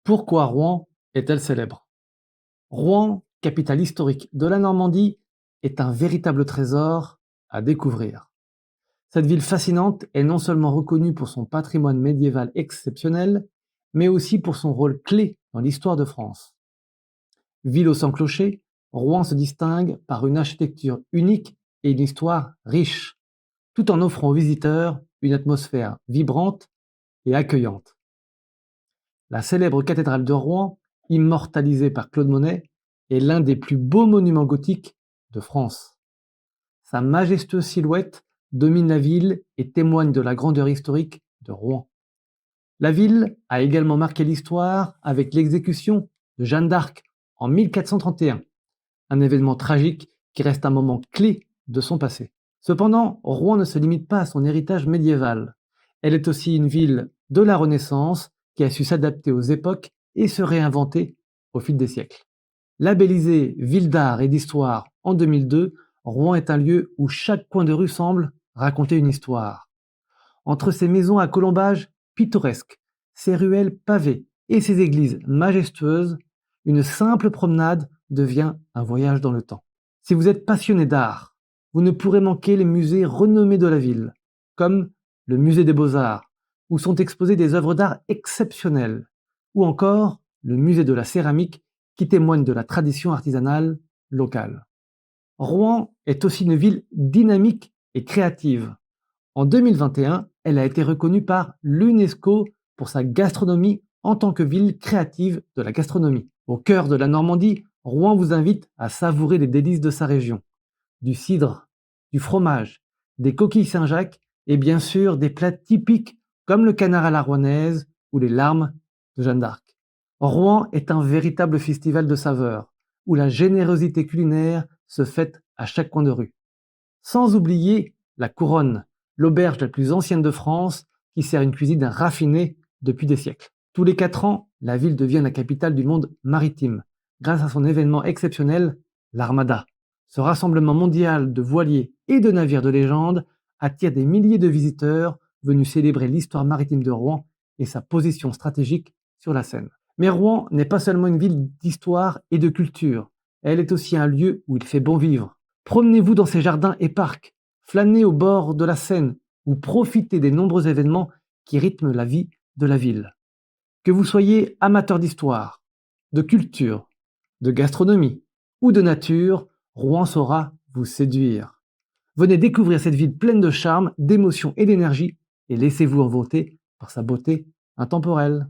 Pourquoi Rouen est-elle célèbre? Rouen, capitale historique de la Normandie, est un véritable trésor à découvrir. Cette ville fascinante est non seulement reconnue pour son patrimoine médiéval exceptionnel, mais aussi pour son rôle clé dans l'histoire de France. Ville au sans clocher, Rouen se distingue par une architecture unique et une histoire riche, tout en offrant aux visiteurs une atmosphère vibrante et accueillante. La célèbre cathédrale de Rouen, immortalisée par Claude Monet, est l'un des plus beaux monuments gothiques de France. Sa majestueuse silhouette domine la ville et témoigne de la grandeur historique de Rouen. La ville a également marqué l'histoire avec l'exécution de Jeanne d'Arc en 1431, un événement tragique qui reste un moment clé de son passé. Cependant, Rouen ne se limite pas à son héritage médiéval. Elle est aussi une ville de la Renaissance qui a su s'adapter aux époques et se réinventer au fil des siècles. Labellisée ville d'art et d'histoire en 2002, Rouen est un lieu où chaque coin de rue semble raconter une histoire. Entre ses maisons à colombages pittoresques, ses ruelles pavées et ses églises majestueuses, une simple promenade devient un voyage dans le temps. Si vous êtes passionné d'art, vous ne pourrez manquer les musées renommés de la ville, comme le musée des Beaux-Arts, où sont exposées des œuvres d'art exceptionnelles, ou encore le musée de la céramique, qui témoigne de la tradition artisanale locale. Rouen est aussi une ville dynamique et créative. En 2021, elle a été reconnue par l'UNESCO pour sa gastronomie en tant que ville créative de la gastronomie. Au cœur de la Normandie, Rouen vous invite à savourer les délices de sa région. Du cidre, du fromage, des coquilles Saint-Jacques et bien sûr des plats typiques comme le canard à la rouennaise ou les larmes de Jeanne d'Arc. Rouen est un véritable festival de saveurs où la générosité culinaire se fête à chaque coin de rue. Sans oublier la Couronne, l'auberge la plus ancienne de France qui sert une cuisine raffinée depuis des siècles. Tous les 4 ans, la ville devient la capitale du monde maritime grâce à son événement exceptionnel, l'Armada. Ce rassemblement mondial de voiliers et de navires de légende attire des milliers de visiteurs venus célébrer l'histoire maritime de Rouen et sa position stratégique sur la Seine. Mais Rouen n'est pas seulement une ville d'histoire et de culture, elle est aussi un lieu où il fait bon vivre. Promenez-vous dans ses jardins et parcs, flânez au bord de la Seine ou profitez des nombreux événements qui rythment la vie de la ville. Que vous soyez amateur d'histoire, de culture, de gastronomie ou de nature, Rouen saura vous séduire. Venez découvrir cette ville pleine de charme, d'émotion et d'énergie et laissez-vous envoûter par sa beauté intemporelle.